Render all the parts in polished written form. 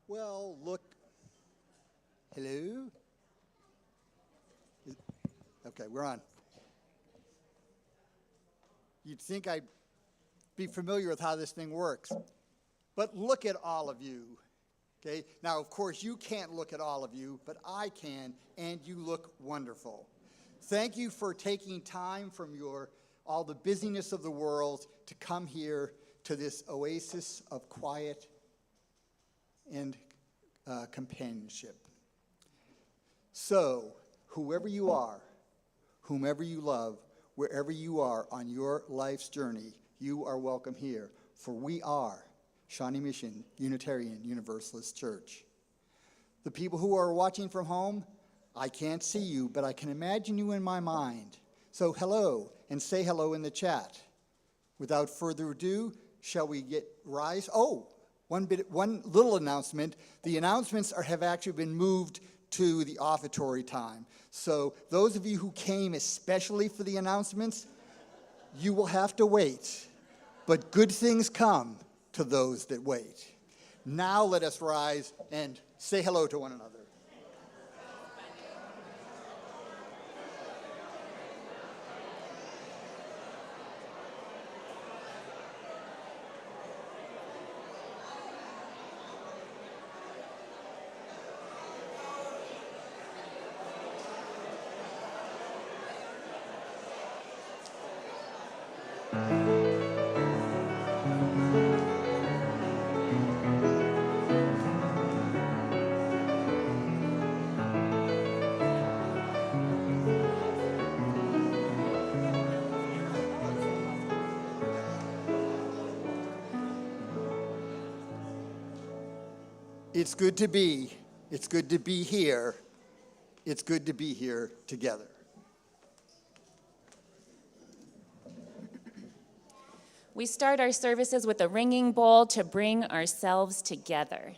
Well, look. Hello? Okay, we're on. You'd think I'd be familiar with how this thing works. But look at all of you. Okay? Now, of course, you can't look at all of you, but I can, and you look wonderful. Thank you for taking time from all the busyness of the world to come here to this oasis of quiet and companionship. So, whoever you are, whomever you love, wherever you are on your life's journey, you are welcome here, for we are Shawnee Mission Unitarian Universalist Church. The people who are watching from home, I can't see you, but I can imagine you in my mind. So hello, and say hello in the chat. Without further ado, shall we rise? Oh, one little announcement. The announcements have actually been moved to the offertory time. So those of you who came especially for the announcements, you will have to wait. But good things come to those that wait. Now let us rise and say hello to one another. It's good to be here. It's good to be here together. We start our services with a ringing bowl to bring ourselves together.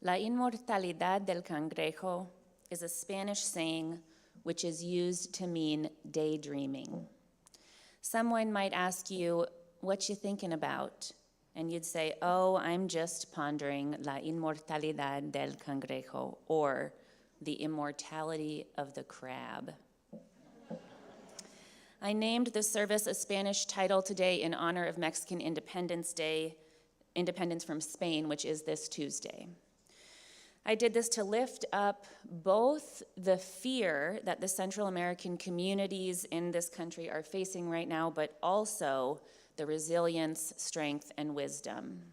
La Inmortalidad del Cangrejo is a Spanish saying which is used to mean daydreaming. Someone might ask you, what you thinking about? And you'd say, oh, I'm just pondering La Inmortalidad del Cangrejo, or the immortality of the crab. I named the service a Spanish title today in honor of Mexican Independence Day, independence from Spain, which is this Tuesday. I did this to lift up both the fear that the Central American communities in this country are facing right now, but also the resilience, strength, and wisdom.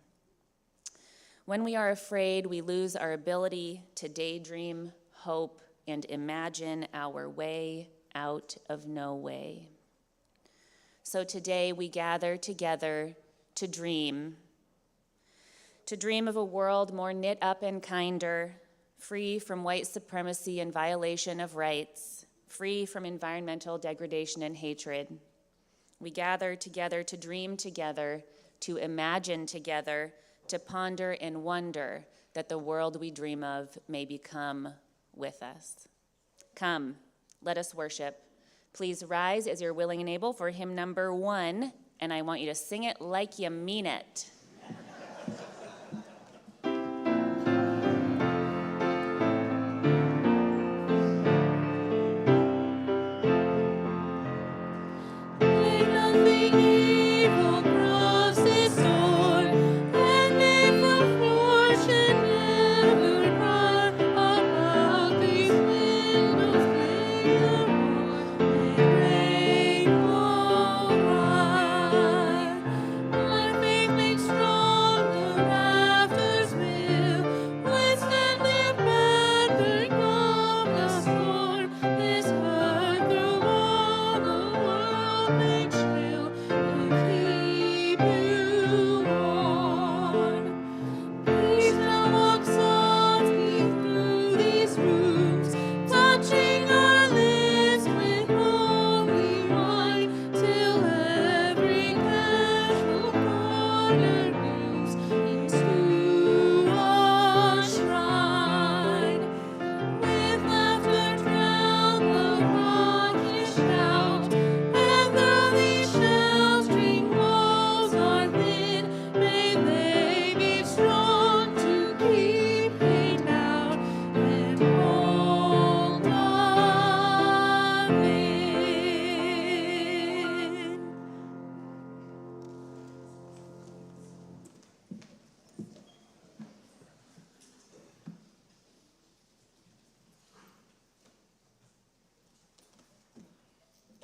When we are afraid, we lose our ability to daydream, hope, and imagine our way out of no way. So today we gather together to dream of a world more knit up and kinder, free from white supremacy and violation of rights, free from environmental degradation and hatred. We gather together to dream together, to imagine together, to ponder and wonder that the world we dream of may become with us. Come, let us worship. Please rise as you're willing and able for hymn number 1, and I want you to sing it like you mean it. Faith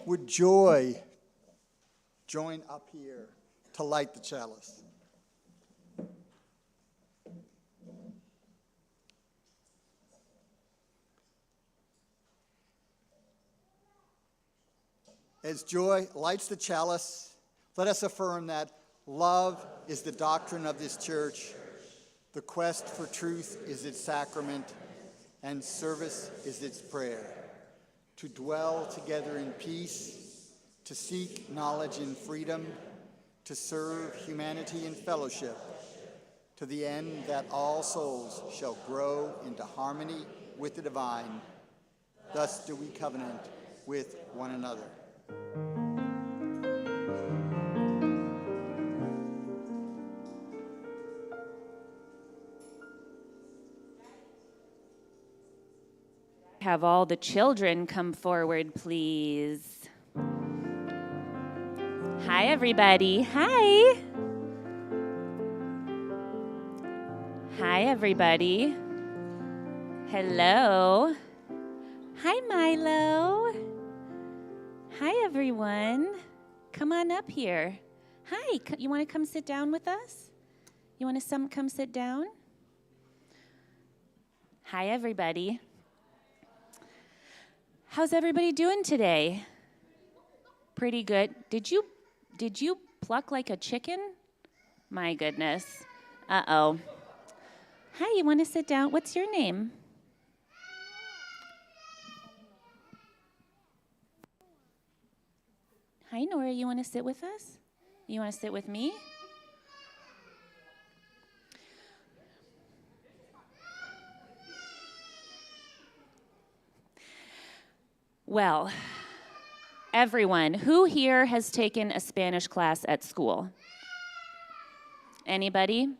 Would Joy join up here to light the chalice? As Joy lights the chalice, let us affirm that love is the doctrine of this church, the quest for truth is its sacrament, and service is its prayer. To dwell together in peace, to seek knowledge in freedom, to serve humanity in fellowship, to the end that all souls shall grow into harmony with the divine. Thus do we covenant with one another. Have all the children come forward, please. Hi, everybody. Hi. Hi, everybody. Hello. Hi, Milo. Hi, everyone. Come on up here. Hi, you want to come sit down with us? You want to come sit down? Hi, everybody. How's everybody doing today? Pretty good. Did you pluck like a chicken? My goodness. Uh-oh. Hi, you want to sit down? What's your name? Hi, Nora. You want to sit with us? You want to sit with me? Well, everyone, who here has taken a Spanish class at school? Anybody?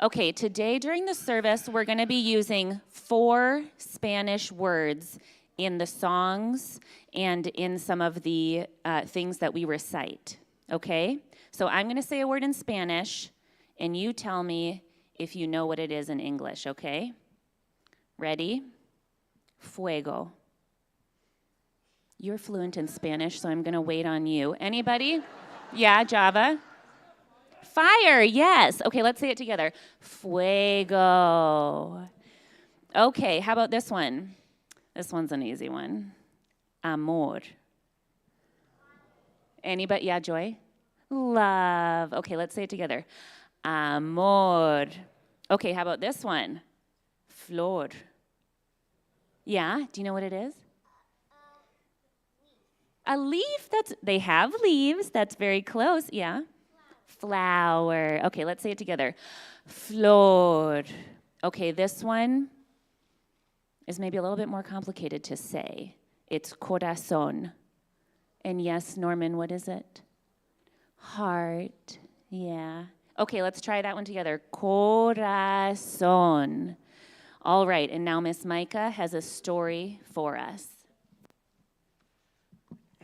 Okay, today during the service, we're going to be using 4 Spanish words in the songs and in some of the things that we recite, okay? So I'm going to say a word in Spanish, and you tell me if you know what it is in English, okay? Ready? Fuego. You're fluent in Spanish, so I'm going to wait on you. Anybody? Yeah, Java? Fire, yes. Okay, let's say it together. Fuego. Okay, how about this one? This one's an easy one. Amor. Anybody? Yeah, Joy? Love. Okay, let's say it together. Amor. Okay, how about this one? Flor. Yeah, do you know what it is? A leaf. They have leaves. That's very close. Yeah. Flower. Okay, let's say it together. Flor. Okay, this one is maybe a little bit more complicated to say. It's corazón. And yes, Norman, what is it? Heart. Yeah. Okay, let's try that one together. Corazón. All right, and now Miss Micah has a story for us.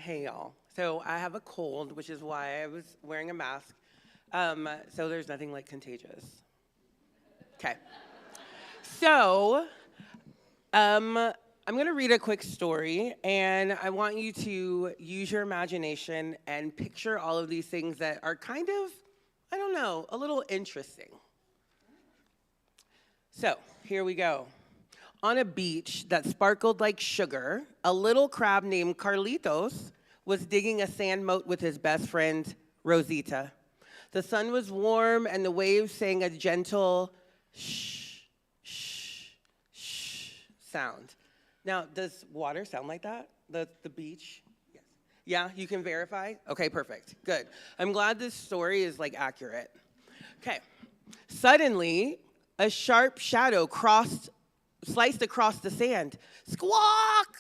Hey, y'all. So I have a cold, which is why I was wearing a mask. So there's nothing like contagious. Okay. So I'm going to read a quick story, and I want you to use your imagination and picture all of these things that are kind of, I don't know, a little interesting. So here we go. On a beach that sparkled like sugar, a little crab named Carlitos was digging a sand moat with his best friend, Rosita. The sun was warm, and the waves sang a gentle shh, shh, shh sound. Now, does water sound like that? The beach? Yes. Yeah, you can verify? Okay, perfect. Good. I'm glad this story is, accurate. Okay. Suddenly, a sharp shadow sliced across the sand. Squawk!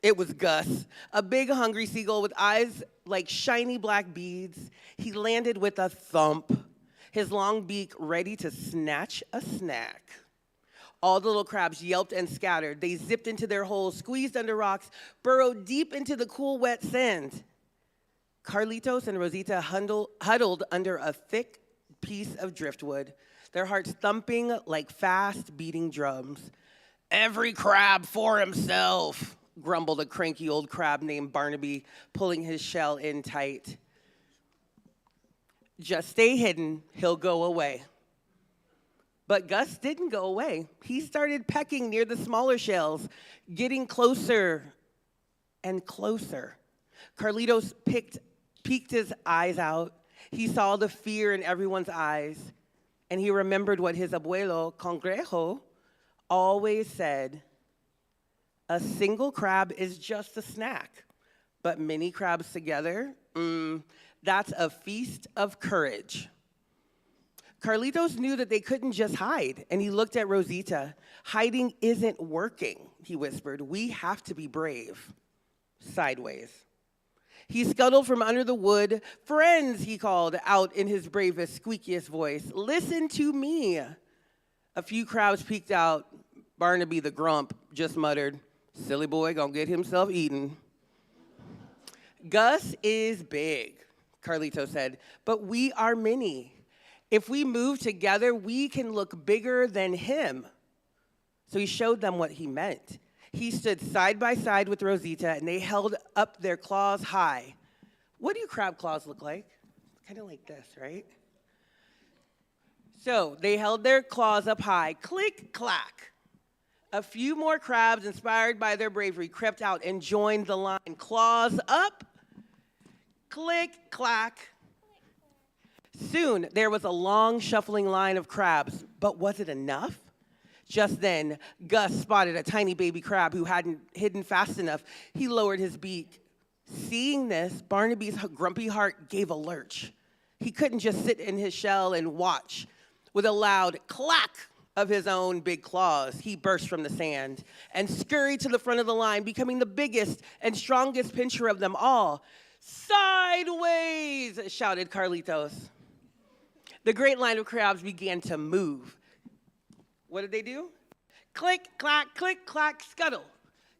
It was Gus, a big hungry seagull with eyes like shiny black beads. He landed with a thump, his long beak ready to snatch a snack. All the little crabs yelped and scattered. They zipped into their holes, squeezed under rocks, burrowed deep into the cool, wet sand. Carlitos and Rosita huddled under a thick piece of driftwood, their hearts thumping like fast-beating drums. "Every crab for himself," grumbled a cranky old crab named Barnaby, pulling his shell in tight. Just stay hidden, he'll go away. But Gus didn't go away. He started pecking near the smaller shells, getting closer and closer. Carlitos peeked his eyes out. He saw the fear in everyone's eyes, and he remembered what his abuelo, Cangrejo, always said: a single crab is just a snack, but many crabs together, that's a feast of courage. Carlitos knew that they couldn't just hide, and he looked at Rosita. Hiding isn't working, he whispered. We have to be brave. Sideways. He scuttled from under the wood. Friends, he called out in his bravest, squeakiest voice. Listen to me. A few crabs peeked out. Barnaby the grump just muttered, silly boy gonna get himself eaten. Gus is big, Carlito said, but we are many. If we move together, we can look bigger than him. So he showed them what he meant. He stood side by side with Rosita, and they held up their claws high. What do crab claws look like? Kind of like this, right? So they held their claws up high. Click, clack. A few more crabs, inspired by their bravery, crept out and joined the line. Claws up. Click, clack. Soon, there was a long, shuffling line of crabs. But was it enough? Just then, Gus spotted a tiny baby crab who hadn't hidden fast enough. He lowered his beak. Seeing this, Barnaby's grumpy heart gave a lurch. He couldn't just sit in his shell and watch. With a loud clack of his own big claws, he burst from the sand and scurried to the front of the line, becoming the biggest and strongest pincher of them all. Sideways, shouted Carlitos. The great line of crabs began to move. What did they do? Click, clack, scuttle.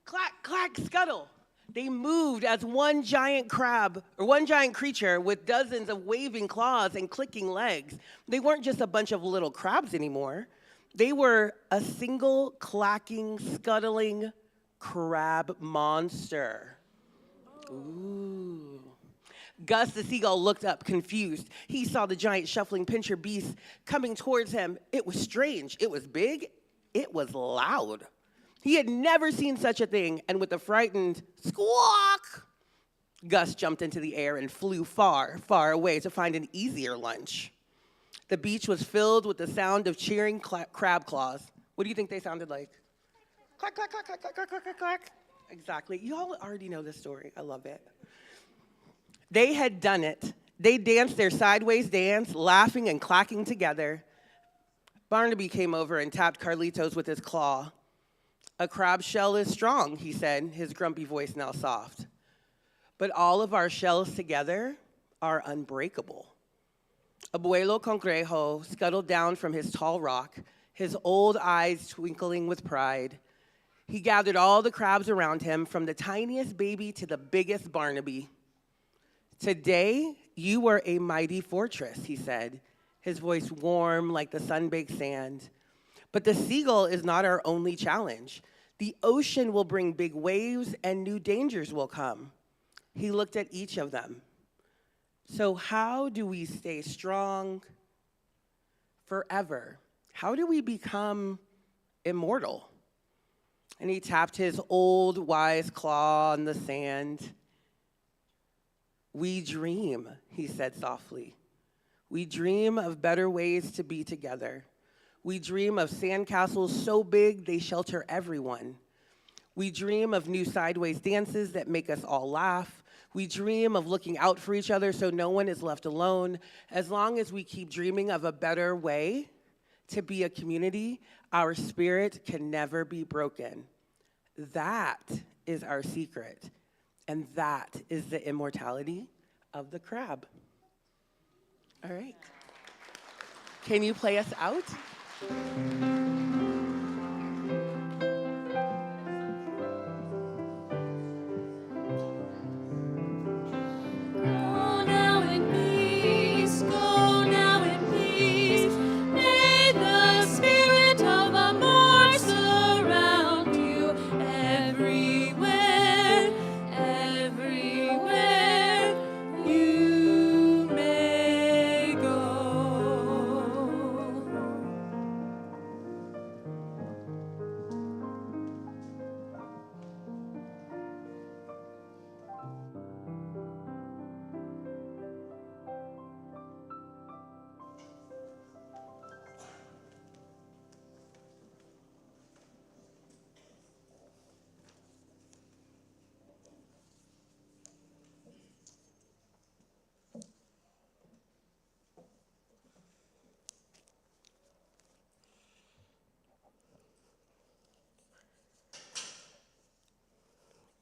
Clack, clack, scuttle. They moved as one giant crab, or one giant creature with dozens of waving claws and clicking legs. They weren't just a bunch of little crabs anymore. They were a single clacking, scuttling crab monster. Ooh. Gus the seagull looked up, confused. He saw the giant shuffling pincher beast coming towards him. It was strange. It was big. It was loud. He had never seen such a thing, and with a frightened squawk, Gus jumped into the air and flew far, far away to find an easier lunch. The beach was filled with the sound of cheering crab claws. What do you think they sounded like? Clack, clack, clack, clack, clack, clack, clack, clack. Exactly. You all already know this story. I love it. They had done it. They danced their sideways dance, laughing and clacking together. Barnaby came over and tapped Carlitos with his claw. A crab shell is strong, he said, his grumpy voice now soft. But all of our shells together are unbreakable. Abuelo Cangrejo scuttled down from his tall rock, his old eyes twinkling with pride. He gathered all the crabs around him, from the tiniest baby to the biggest Barnaby. Today, you are a mighty fortress, he said, his voice warm like the sun-baked sand. But the seagull is not our only challenge. The ocean will bring big waves and new dangers will come. He looked at each of them. So how do we stay strong forever? How do we become immortal? And he tapped his old wise claw on the sand. We dream, he said softly. We dream of better ways to be together. We dream of sandcastles so big they shelter everyone. We dream of new sideways dances that make us all laugh. We dream of looking out for each other so no one is left alone. As long as we keep dreaming of a better way to be a community, our spirit can never be broken. That is our secret. And that is the immortality of the crab. All right. Can you play us out? Everywhere.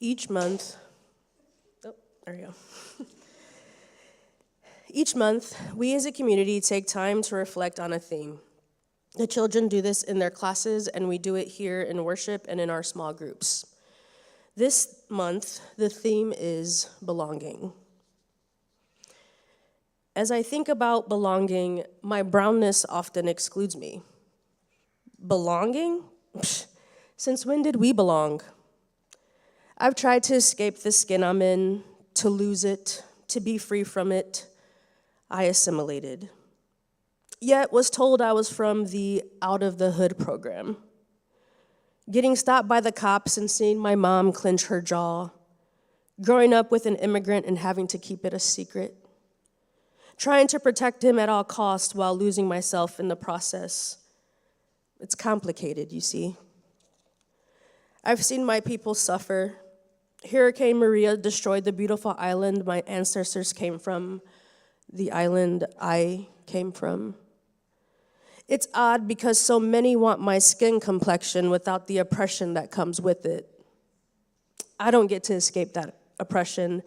Each month, oh, there we go. Each month, we as a community take time to reflect on a theme. The children do this in their classes, and we do it here in worship and in our small groups. This month, the theme is belonging. As I think about belonging, my brownness often excludes me. Belonging? Psh, since when did we belong? I've tried to escape the skin I'm in, to lose it, to be free from it. I assimilated. Yet was told I was from the Out of the Hood program. Getting stopped by the cops and seeing my mom clench her jaw. Growing up with an immigrant and having to keep it a secret. Trying to protect him at all costs while losing myself in the process. It's complicated, you see. I've seen my people suffer. Hurricane Maria destroyed the beautiful island my ancestors came from, the island I came from. It's odd because so many want my skin complexion without the oppression that comes with it. I don't get to escape that oppression.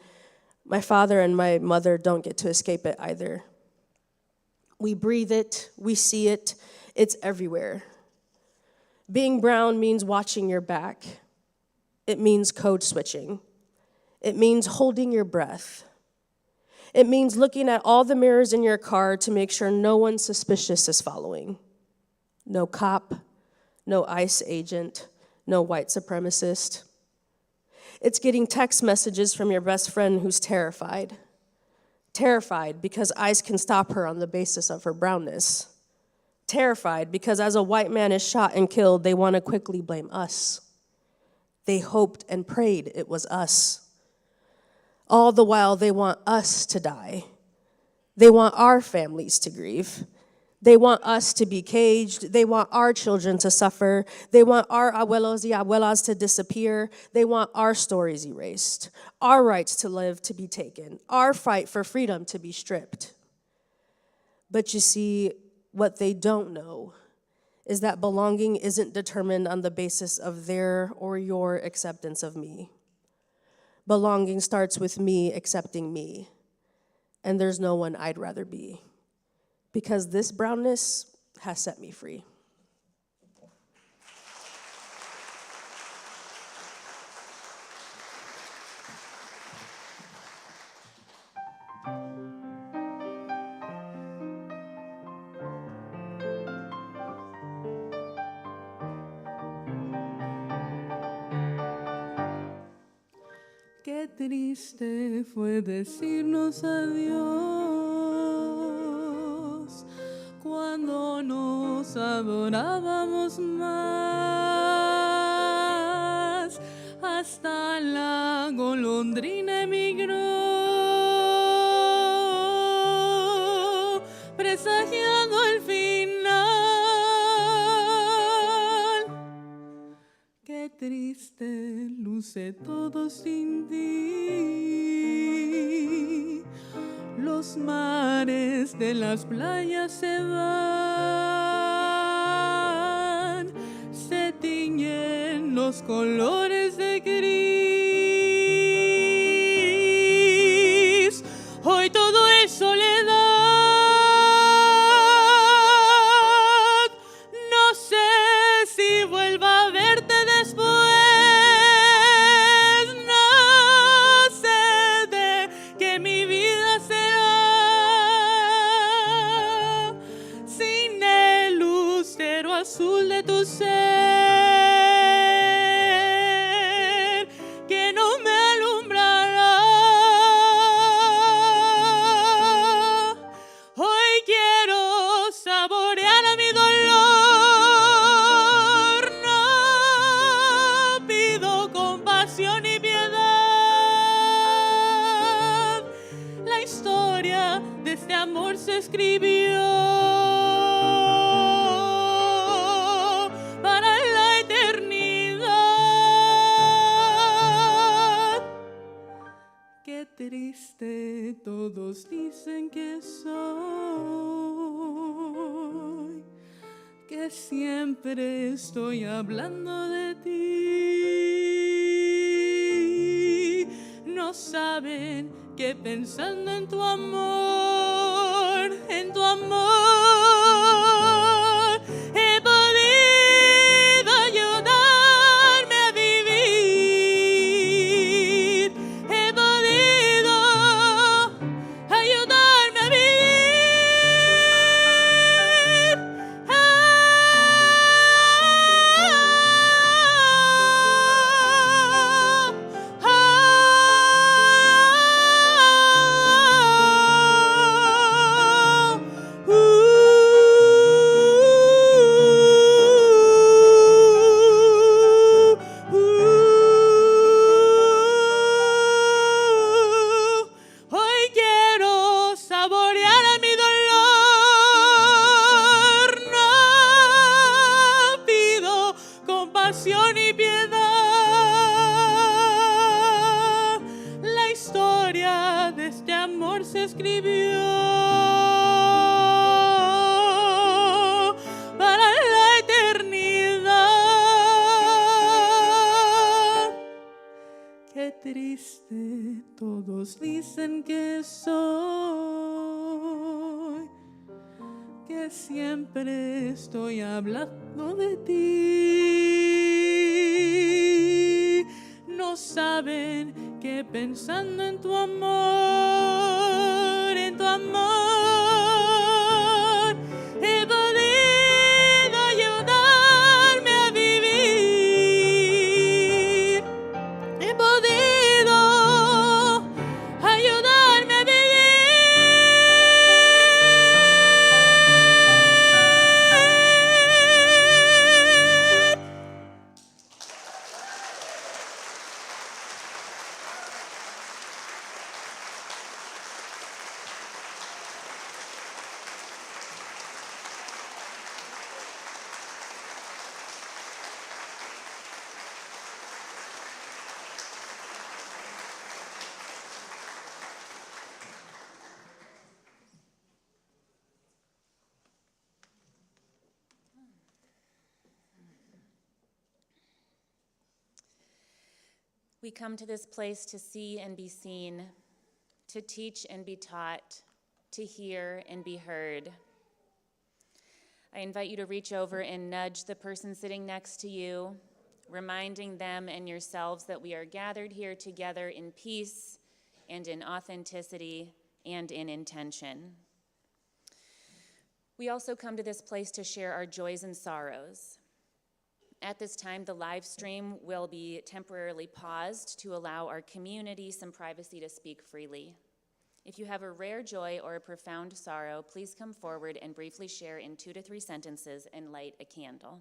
My father and my mother don't get to escape it either. We breathe it, we see it, it's everywhere. Being brown means watching your back. It means code switching. It means holding your breath. It means looking at all the mirrors in your car to make sure no one suspicious is following. No cop, no ICE agent, no white supremacist. It's getting text messages from your best friend who's terrified. Terrified because ICE can stop her on the basis of her brownness. Terrified because as a white man is shot and killed, they want to quickly blame us. They hoped and prayed it was us. All the while, they want us to die. They want our families to grieve. They want us to be caged. They want our children to suffer. They want our abuelos y abuelas to disappear. They want our stories erased. Our rights to live to be taken. Our fight for freedom to be stripped. But you see, what they don't know is that belonging isn't determined on the basis of their or your acceptance of me. Belonging starts with me accepting me, and there's no one I'd rather be, because this brownness has set me free. Qué triste fue decirnos adiós cuando nos adorábamos más. Hasta la golondrina emigró, presagiando el final. Qué triste luce todo sin ti. Los mares de las playas se van, se tiñen los colores de gris. Hoy todo es soledad. No sé si vuelva a verte después. No sé de qué mi vida será sin el lucero azul de tu ser, que no me alumbrará. Hoy quiero saborear a mi dolor. No pido compasión y piedad. La historia de este amor se escribió para la eternidad. Qué triste todos dicen que soy, que siempre estoy hablando de ti. saben que pensando en tu amor, he podido ayudarme a vivir, he podido ayudarme a vivir. Hoy quiero saborear mi dolor, no pido compasión y piedad. La historia de este amor se escribió para la eternidad. Qué triste, todos dicen que soy, que siempre estoy hablando de ti. No saben que pensando en tu amor, he podido ayudarme a vivir. He podido ayudarme a vivir. We come to this place to see and be seen, to teach and be taught, to hear and be heard. I invite you to reach over and nudge the person sitting next to you, reminding them and yourselves that we are gathered here together in peace and in authenticity and in intention. We also come to this place to share our joys and sorrows. At this time, the live stream will be temporarily paused to allow our community some privacy to speak freely. If you have a rare joy or a profound sorrow, please come forward and briefly share in 2 to 3 sentences and light a candle.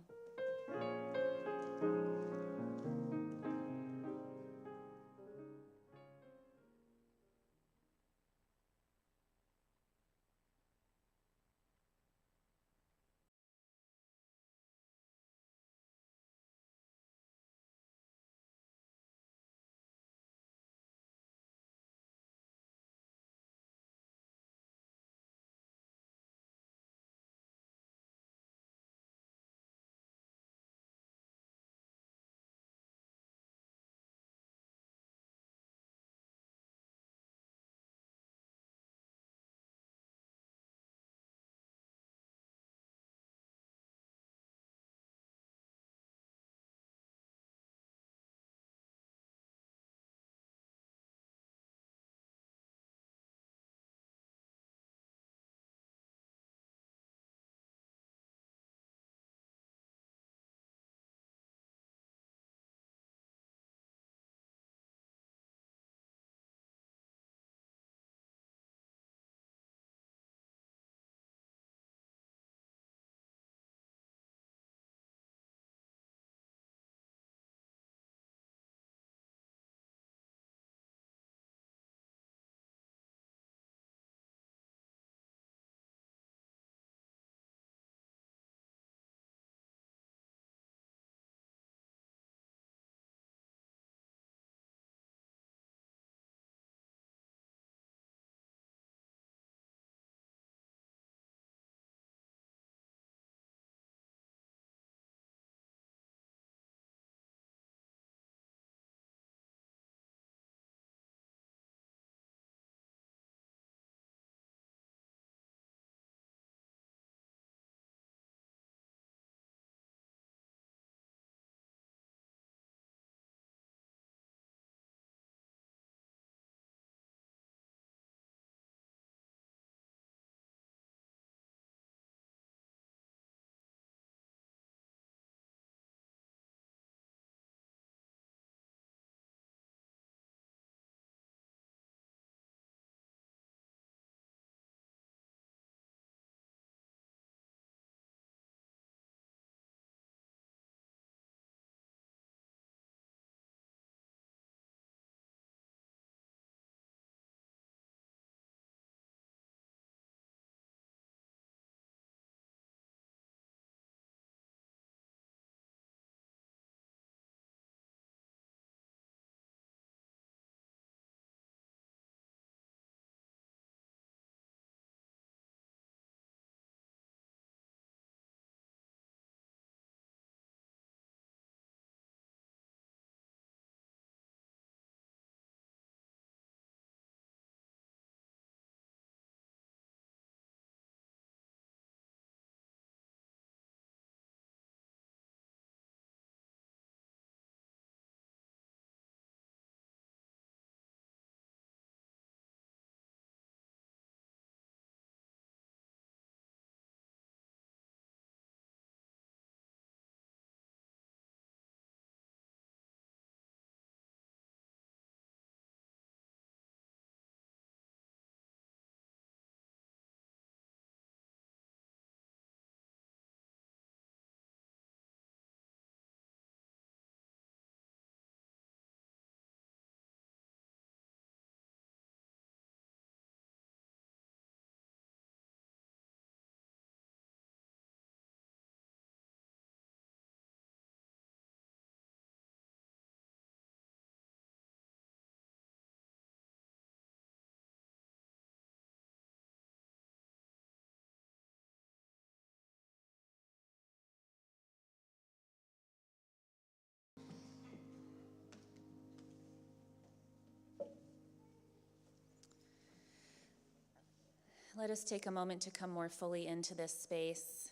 Let us take a moment to come more fully into this space.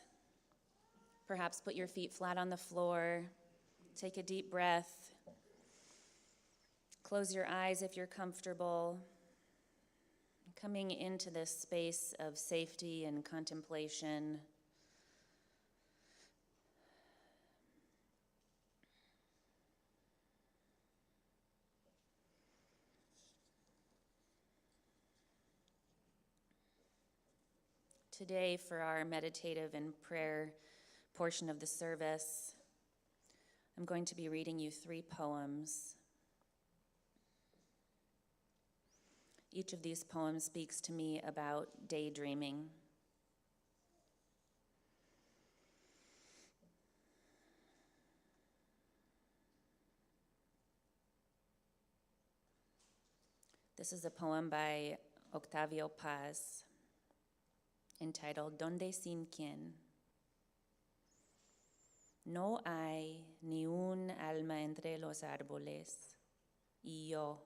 Perhaps put your feet flat on the floor. Take a deep breath. Close your eyes if you're comfortable. Coming into this space of safety and contemplation. Today, for our meditative and prayer portion of the service, I'm going to be reading you 3 poems. Each of these poems speaks to me about daydreaming. This is a poem by Octavio Paz entitled Donde sin quien. No hay ni un alma entre los árboles, y yo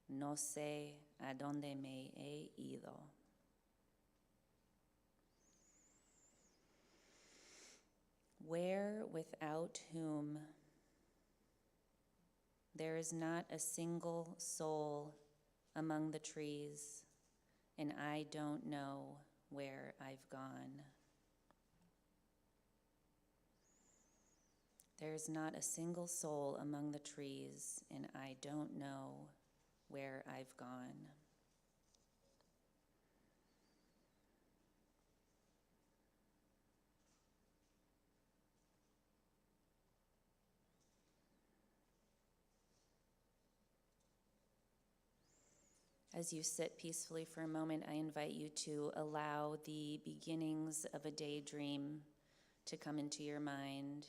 no sé a dónde me he ido. Where without whom there is not a single soul among the trees, and I don't know where I've gone. There's not a single soul among the trees, and I don't know where I've gone. As you sit peacefully for a moment, I invite you to allow the beginnings of a daydream to come into your mind.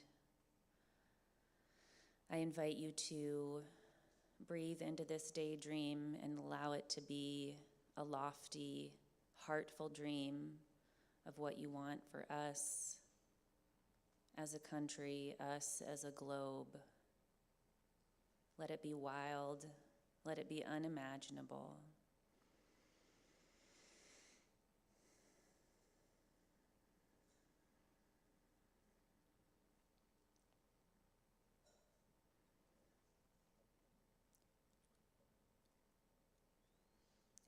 I invite you to breathe into this daydream and allow it to be a lofty, heartful dream of what you want for us as a country, us as a globe. Let it be wild. Let it be unimaginable.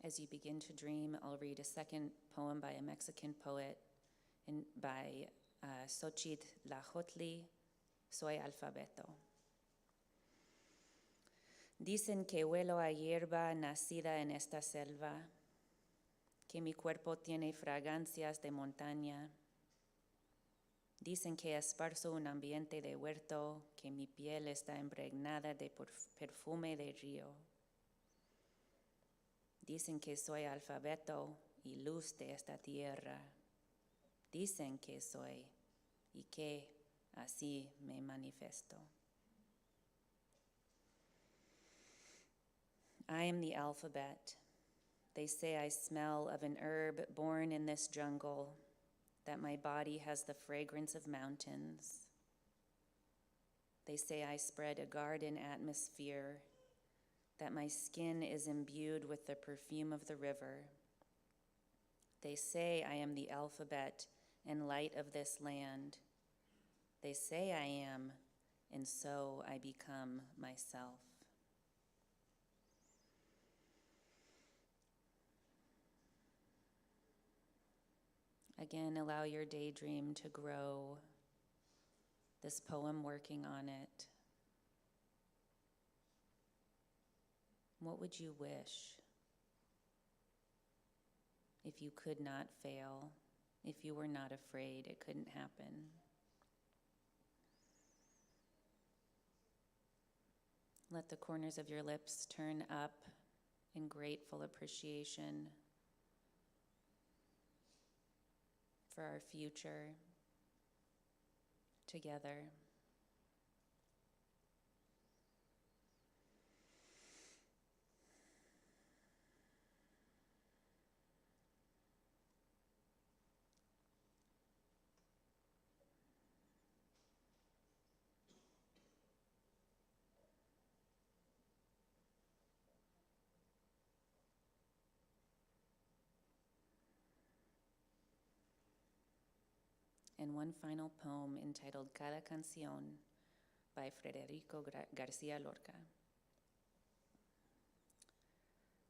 As you begin to dream, I'll read a second poem by a Mexican poet by Xochitl Lajotli, Soy alfabeto. Dicen que huelo a hierba nacida en esta selva, que mi cuerpo tiene fragancias de montaña. Dicen que esparzo un ambiente de huerto, que mi piel está impregnada de perfume de río. Dicen que soy alfabeto y luz de esta tierra. Dicen que soy y que así me manifiesto. I am the alphabet. They say I smell of an herb born in this jungle, that my body has the fragrance of mountains. They say I spread a garden atmosphere, that my skin is imbued with the perfume of the river. They say I am the alphabet and light of this land. They say I am, and so I become myself. Again, allow your daydream to grow, this poem working on it. What would you wish if you could not fail, if you were not afraid it couldn't happen? Let the corners of your lips turn up in grateful appreciation for our future together. and one final poem entitled Cada Canción by Federico García Lorca.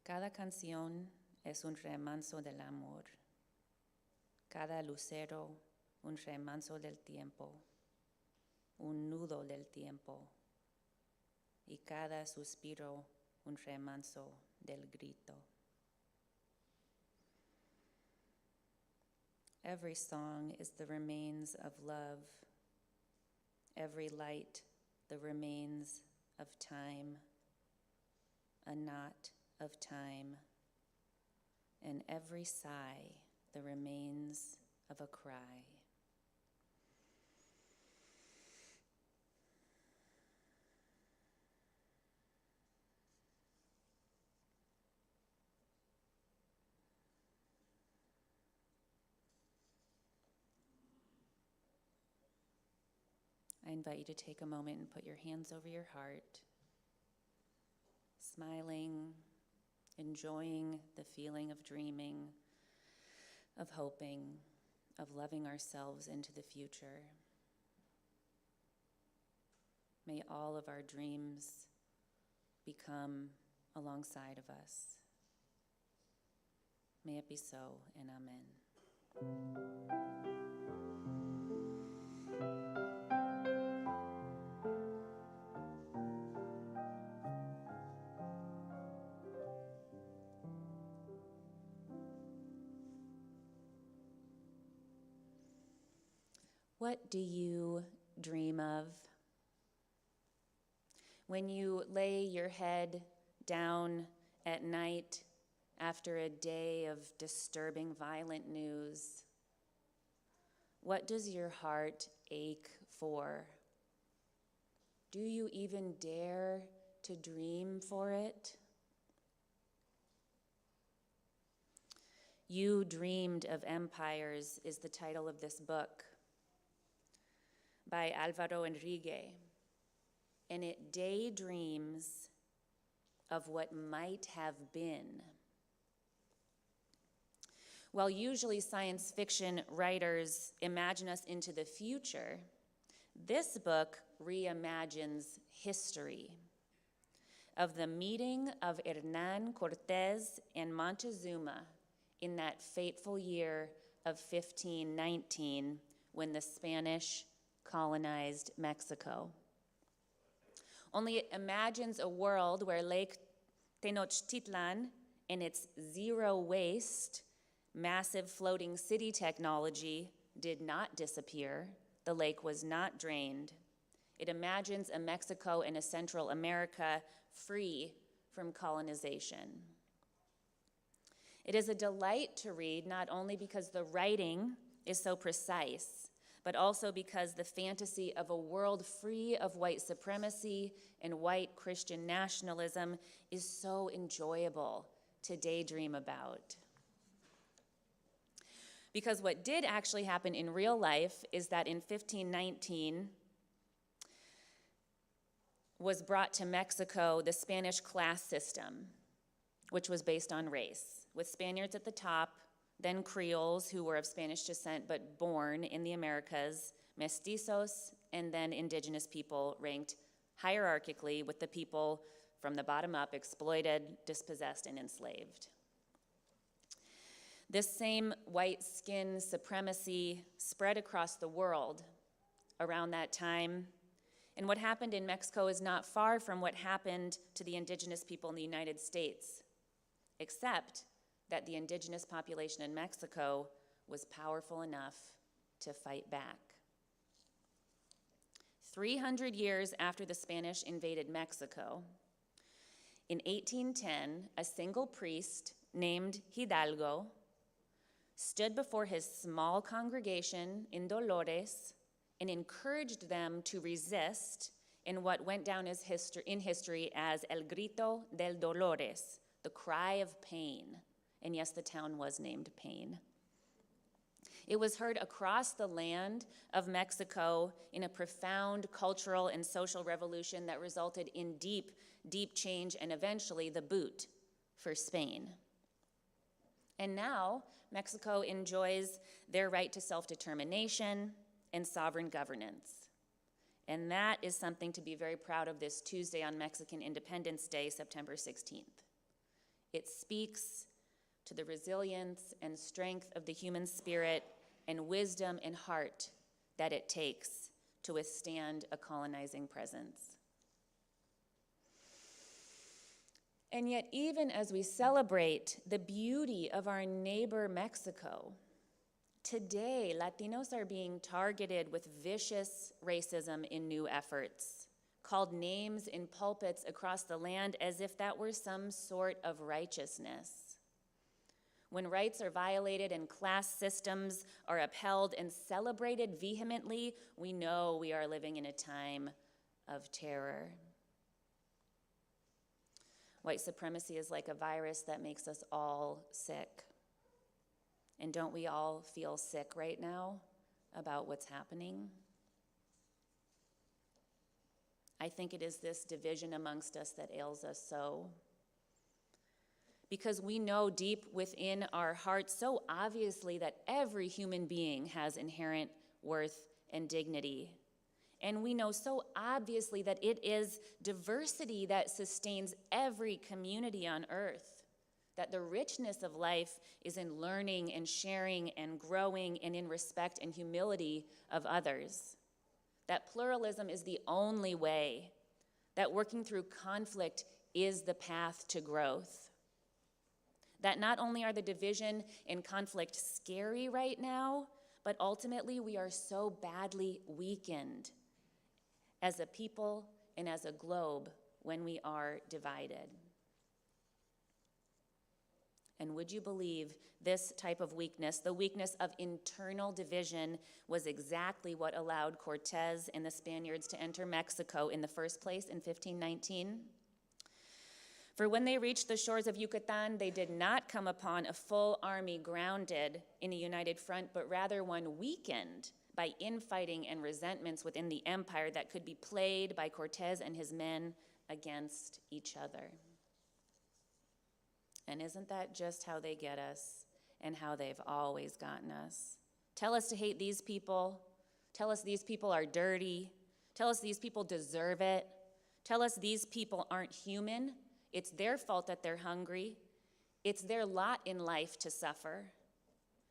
Cada canción es un remanso del amor, cada lucero un remanso del tiempo, un nudo del tiempo, y cada suspiro un remanso del grito. Every song is the remains of love, every light the remains of time, a knot of time, and every sigh the remains of a cry. I invite you to take a moment and put your hands over your heart, smiling, enjoying the feeling of dreaming, of hoping, of loving ourselves into the future. May all of our dreams become alongside of us. May it be so, and amen. What do you dream of? When you lay your head down at night after a day of disturbing, violent news, what does your heart ache for? Do you even dare to dream for it? You Dreamed of Empires is the title of this book by Alvaro Enrique, and it daydreams of what might have been. While usually science fiction writers imagine us into the future, this book reimagines history of the meeting of Hernán Cortés and Montezuma in that fateful year of 1519 when the Spanish colonized Mexico. Only it imagines a world where Lake Tenochtitlan and its zero waste, massive floating city technology did not disappear. The lake was not drained. It imagines a Mexico and a Central America free from colonization. It is a delight to read, not only because the writing is so precise, but also because the fantasy of a world free of white supremacy and white Christian nationalism is so enjoyable to daydream about. Because what did actually happen in real life is that in 1519 was brought to Mexico the Spanish class system, which was based on race, with Spaniards at the top, then Creoles who were of Spanish descent but born in the Americas, mestizos, and then indigenous people ranked hierarchically with the people from the bottom up, exploited, dispossessed, and enslaved. This same white skin supremacy spread across the world around that time, and what happened in Mexico is not far from what happened to the indigenous people in the United States, except that the indigenous population in Mexico was powerful enough to fight back. 300 years after the Spanish invaded Mexico, in 1810, a single priest named Hidalgo stood before his small congregation in Dolores and encouraged them to resist in what went down as in history as El Grito del Dolores, the cry of pain. And yes, the town was named Pain. It was heard across the land of Mexico in a profound cultural and social revolution that resulted in deep, deep change and eventually the boot for Spain. And now, Mexico enjoys their right to self-determination and sovereign governance. And that is something to be very proud of this Tuesday on Mexican Independence Day, September 16th. It speaks to the resilience and strength of the human spirit and wisdom and heart that it takes to withstand a colonizing presence. And yet, even as we celebrate the beauty of our neighbor Mexico, today Latinos are being targeted with vicious racism in new efforts, called names in pulpits across the land as if that were some sort of righteousness. When rights are violated and class systems are upheld and celebrated vehemently, we know we are living in a time of terror. White supremacy is like a virus that makes us all sick. And don't we all feel sick right now about what's happening? I think it is this division amongst us that ails us so. Because we know deep within our hearts so obviously that every human being has inherent worth and dignity. And we know so obviously that it is diversity that sustains every community on earth, that the richness of life is in learning and sharing and growing and in respect and humility of others, that pluralism is the only way, that working through conflict is the path to growth, that not only are the division and conflict scary right now, but ultimately we are so badly weakened as a people and as a globe when we are divided. And would you believe this type of weakness, the weakness of internal division, was exactly what allowed Cortez and the Spaniards to enter Mexico in the first place in 1519? For when they reached the shores of Yucatan, they did not come upon a full army grounded in a united front, but rather one weakened by infighting and resentments within the empire that could be played by Cortez and his men against each other. And isn't that just how they get us and how they've always gotten us? Tell us to hate these people. Tell us these people are dirty. Tell us these people deserve it. Tell us these people aren't human. It's their fault that they're hungry. It's their lot in life to suffer.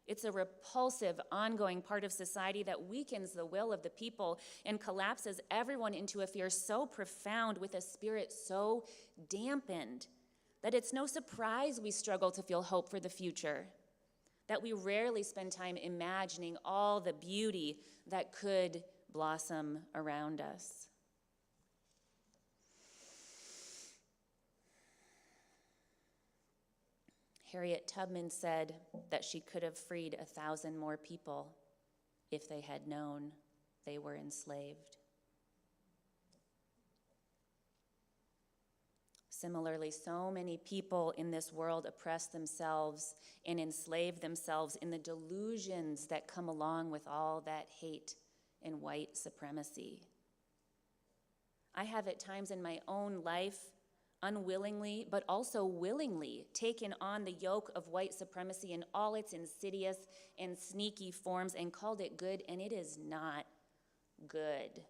It's a repulsive, ongoing part of society that weakens the will of the people and collapses everyone into a fear so profound with a spirit so dampened that it's no surprise we struggle to feel hope for the future, that we rarely spend time imagining all the beauty that could blossom around us. Harriet Tubman said that she could have freed 1,000 more people if they had known they were enslaved. Similarly, so many people in this world oppress themselves and enslave themselves in the delusions that come along with all that hate and white supremacy. I have at times in my own life unwillingly, but also willingly, taken on the yoke of white supremacy in all its insidious and sneaky forms and called it good, and it is not good.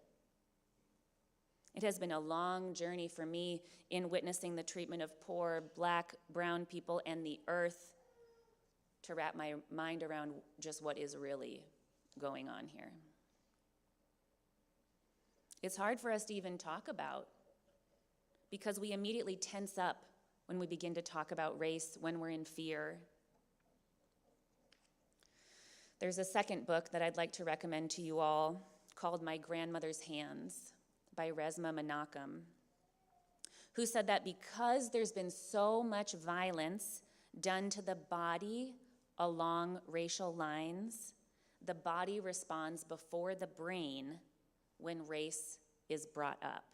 It has been a long journey for me in witnessing the treatment of poor Black, brown people and the earth to wrap my mind around just what is really going on here. It's hard for us to even talk about, because we immediately tense up when we begin to talk about race, when we're in fear. There's a second book that I'd like to recommend to you all called My Grandmother's Hands by Resmaa Menakem, who said that because there's been so much violence done to the body along racial lines, the body responds before the brain when race is brought up.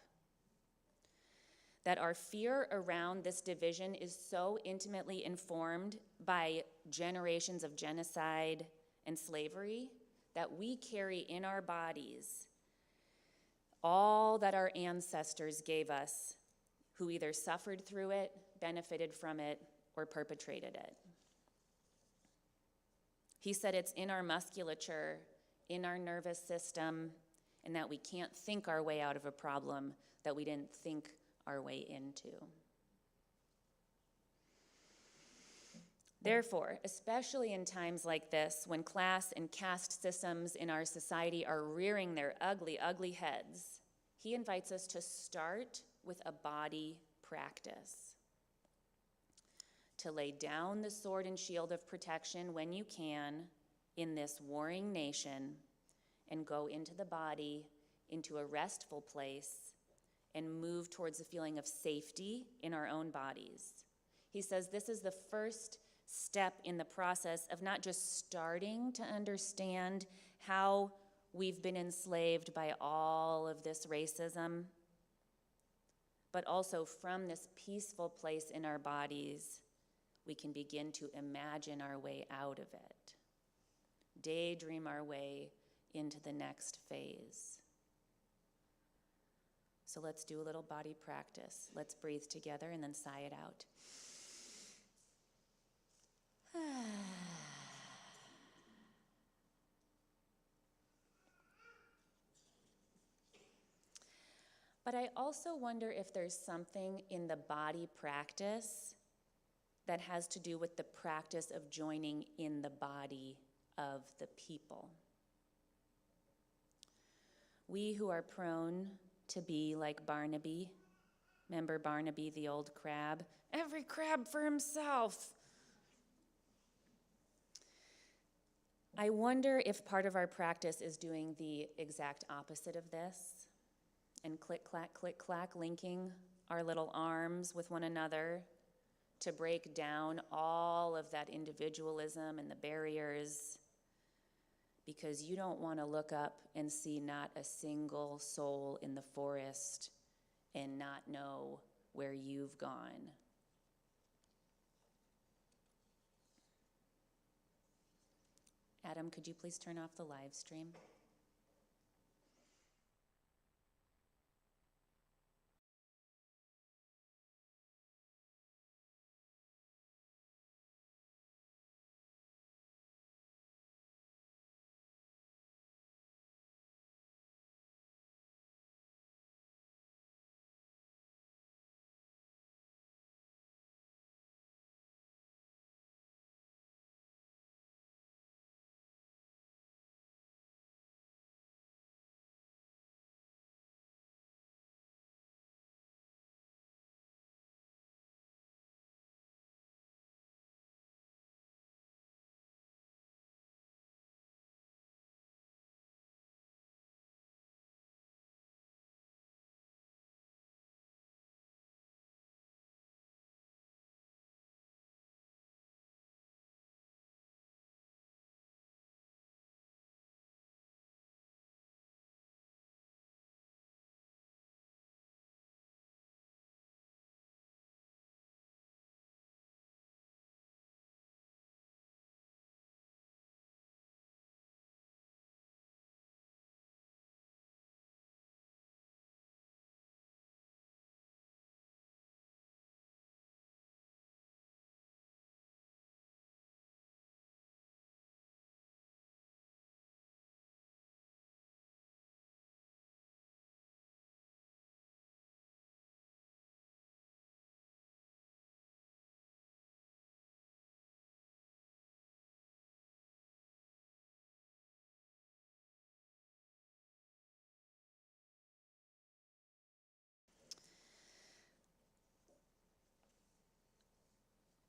That our fear around this division is so intimately informed by generations of genocide and slavery that we carry in our bodies all that our ancestors gave us, who either suffered through it, benefited from it, or perpetrated it. He said it's in our musculature, in our nervous system, and that we can't think our way out of a problem that we didn't think our way into. Therefore, especially in times like this, when class and caste systems in our society are rearing their ugly, ugly heads, he invites us to start with a body practice. To lay down the sword and shield of protection when you can in this warring nation and go into the body, into a restful place, and move towards a feeling of safety in our own bodies. He says this is the first step in the process of not just starting to understand how we've been enslaved by all of this racism, but also from this peaceful place in our bodies, we can begin to imagine our way out of it, daydream our way into the next phase. So let's do a little body practice. Let's breathe together and then sigh it out. But I also wonder if there's something in the body practice that has to do with the practice of joining in the body of the people. We who are prone to be like Barnaby, remember Barnaby the old crab? Every crab for himself. I wonder if part of our practice is doing the exact opposite of this, and click, clack, linking our little arms with one another to break down all of that individualism and the barriers, because you don't want to look up and see not a single soul in the forest and not know where you've gone. Adam, could you please turn off the live stream?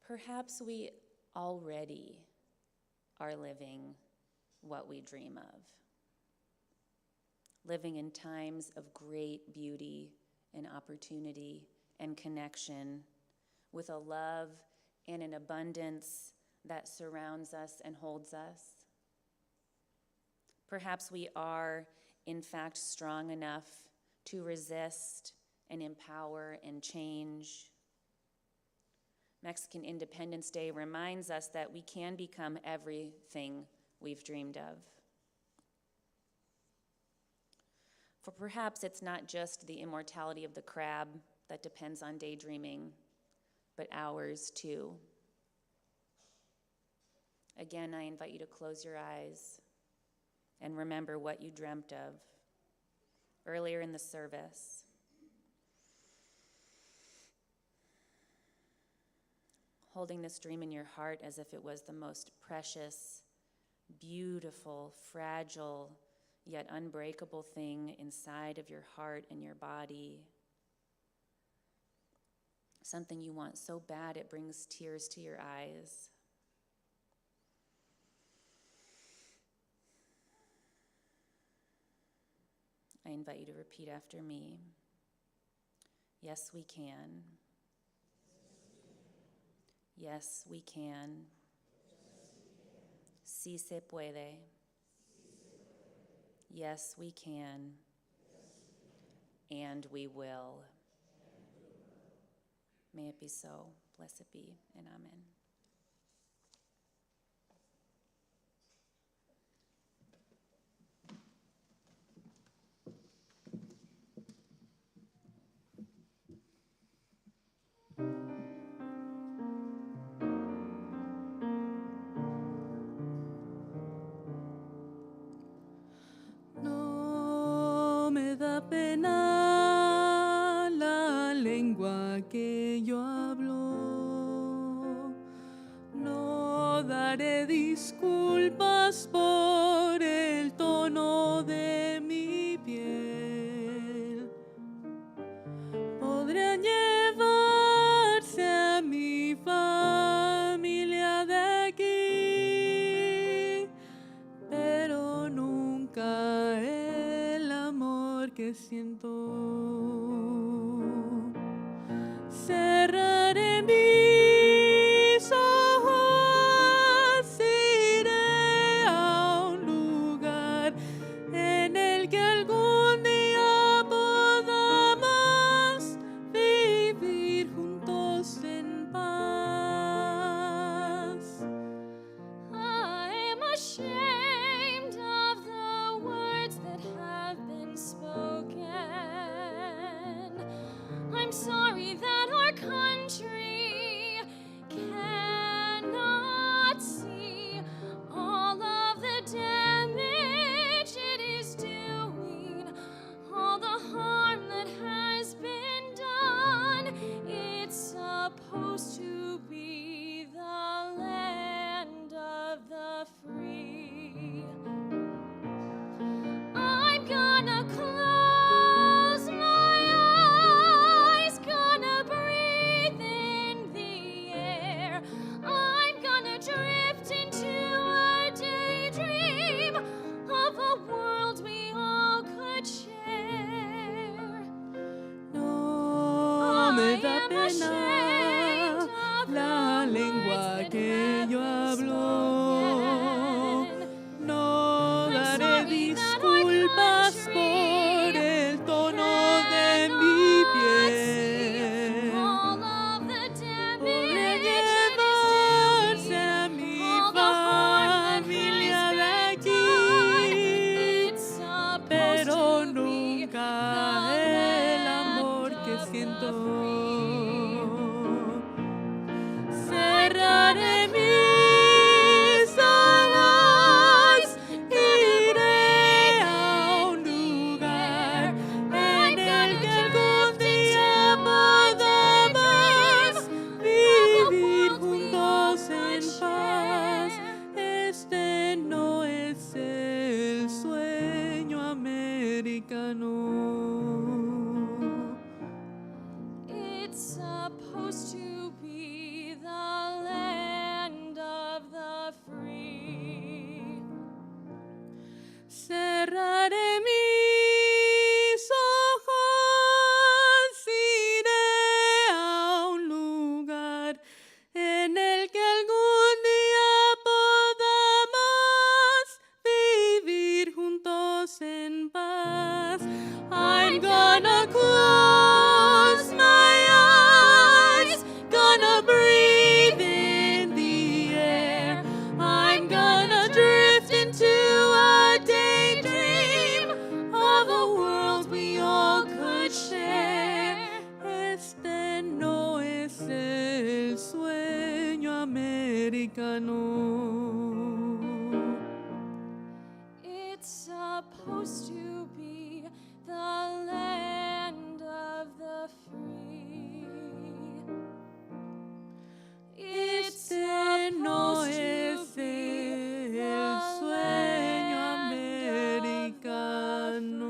Perhaps we already are living what we dream of, living in times of great beauty and opportunity and connection, with a love and an abundance that surrounds us and holds us. Perhaps we are, in fact, strong enough to resist and empower and change. Mexican Independence Day reminds us that we can become everything we've dreamed of. For perhaps it's not just the immortality of the crab that depends on daydreaming, but ours too. Again, I invite you to close your eyes and remember what you dreamt of earlier in the service. Holding this dream in your heart as if it was the most precious, beautiful, fragile, yet unbreakable thing inside of your heart and your body. Something you want so bad it brings tears to your eyes. I invite you to repeat after me. Yes, we can. Yes, we can. Sí se puede. Yes, we can. And we will. May it be so. Blessed be, and amen. No me da pena la lengua que yo hablo. No daré disculpas por el tono de mi piel. Podrían llevarse a mi familia de aquí, pero nunca el amor que siento. Cerraré mis ojos, iré a un lugar en el que algún día podamos vivir juntos en paz. I am ashamed of the words that have been spoken. I'm sorry that our country cannot see all of the damage it is doing, all the harm that has been done. It's supposed to be the land of the free. I'm gonna close my eyes, gonna breathe in the air. I'm gonna drift into a daydream of a world we all could share. No me da pena la lengua que yo hablo. No daré disculpas por el tono de mi piel. Podría llevarse a mi familia de aquí, pero nunca el amor que siento. Cerraré mis ojos, iré americano. It's supposed to be the land of the free. It's No supposed es to be el the sueño land of the americano.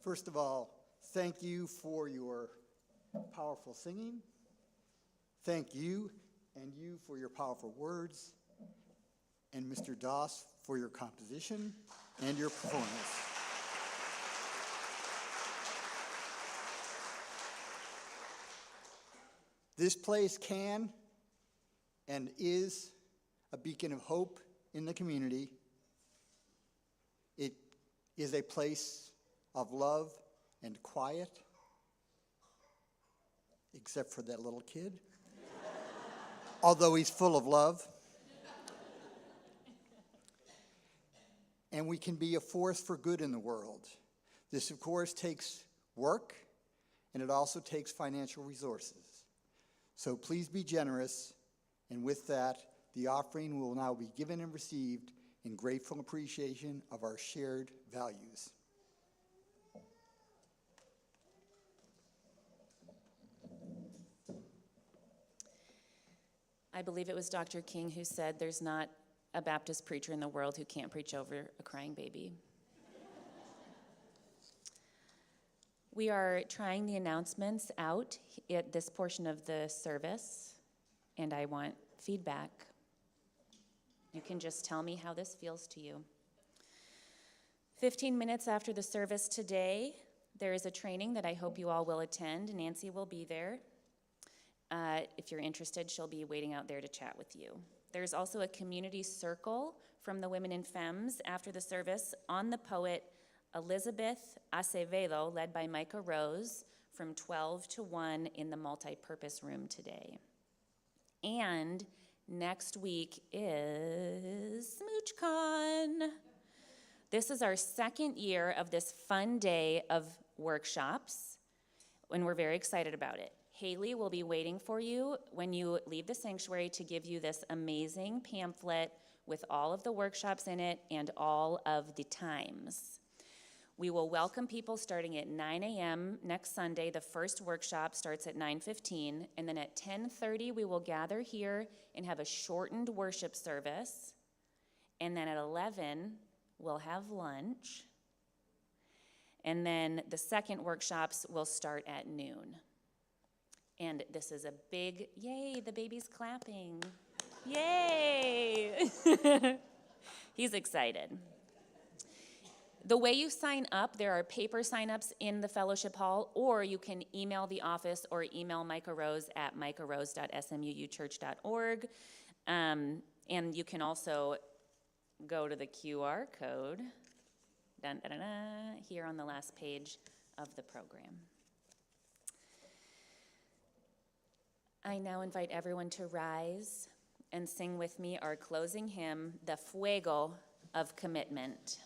First of all, thank you for your powerful singing. Thank you and you for your powerful words. And Mr. Doss for your composition and your performance. This place can and is a beacon of hope in the community. It is a place of love and quiet, except for that little kid, although he's full of love. And we can be a force for good in the world. This, of course, takes work, and it also takes financial resources. So please be generous, and with that, the offering will now be given and received in grateful appreciation of our shared values. I believe it was Dr. King who said there's not a Baptist preacher in the world who can't preach over a crying baby. We are trying the announcements out at this portion of the service, and I want feedback. You can just tell me how this feels to you. 15 minutes after the service today, there is a training that I hope you all will attend. Nancy will be there. If you're interested, she'll be waiting out there to chat with you. There's also a community circle from the Women in Femmes after the service on the poet Elizabeth Acevedo, led by Micah Rose, from 12 to 1 in the multi-purpose room today. And next week is SMUUChCon. This is our second year of this fun day of workshops, and we're very excited about it. Haley will be waiting for you when you leave the sanctuary to give you this amazing pamphlet with all of the workshops in it and all of the times. We will welcome people starting at 9 a.m. next Sunday. The first workshop starts at 9:15, and then at 10:30 we will gather here and have a shortened worship service, and then at 11 we'll have lunch, and then the second workshops will start at noon. And this is a big, yay, the baby's clapping. Yay! He's excited. The way you sign up, there are paper signups in the fellowship hall, or you can email the office or email Micah Rose at micahRose.SMUUchurch.org. And you can also go to the QR code here on the last page of the program. I now invite everyone to rise and sing with me our closing hymn, The Fuego of Commitment.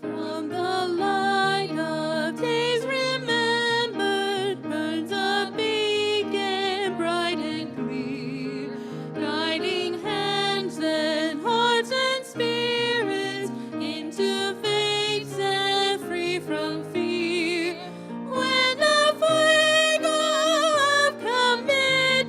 From the light of days remembered burns a beacon bright and clear, guiding hands and hearts and spirits into faith set free from fear. When the fuego of commitment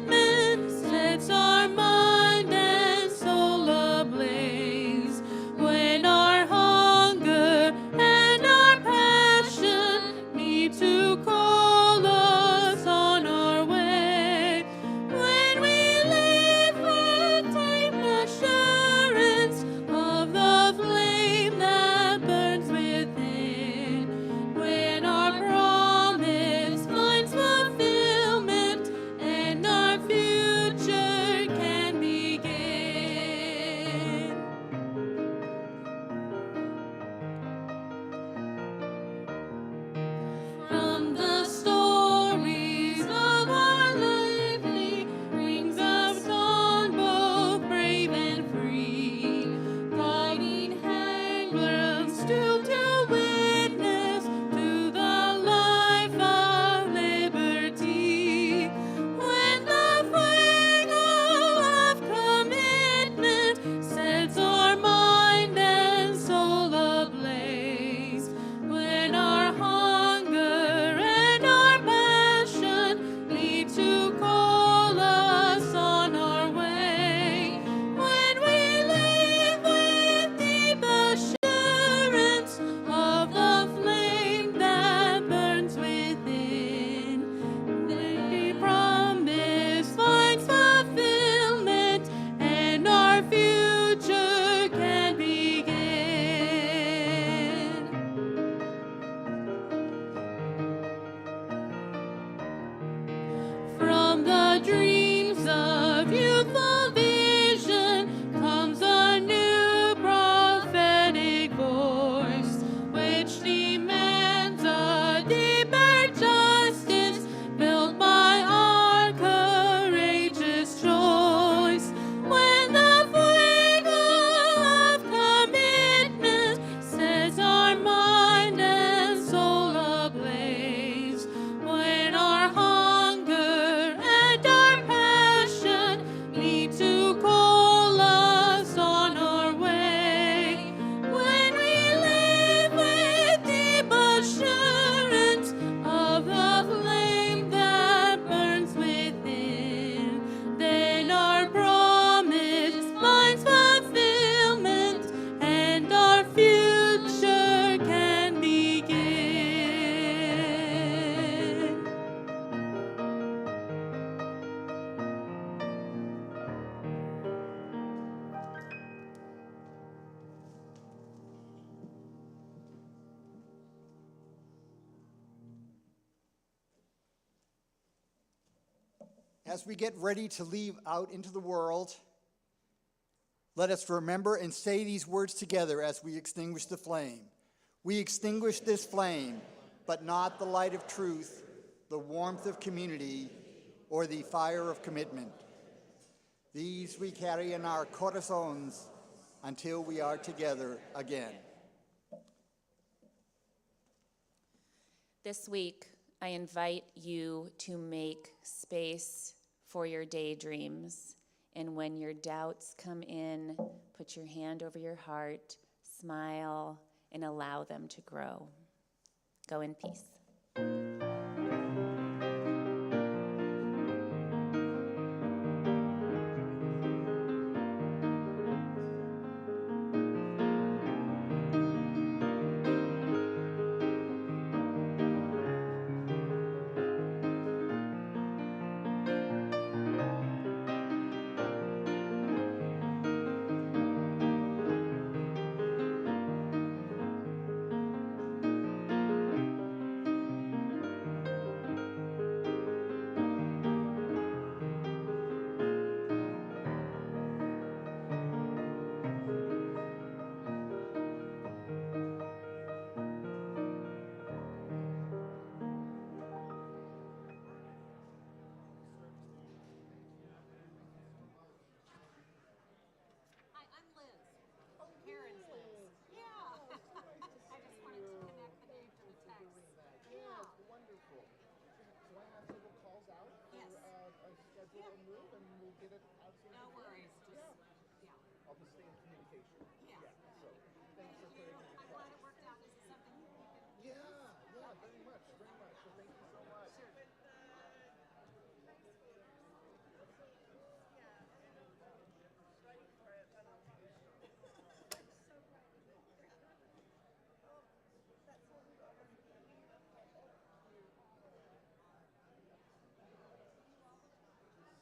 As we get ready to leave out into the world, let us remember and say these words together as we extinguish the flame. We extinguish this flame, but not the light of truth, the warmth of community, or the fire of commitment. These we carry in our corazones until we are together again. This week, I invite you to make space for your daydreams. And when your doubts come in, put your hand over your heart, smile, and allow them to grow. Go in peace.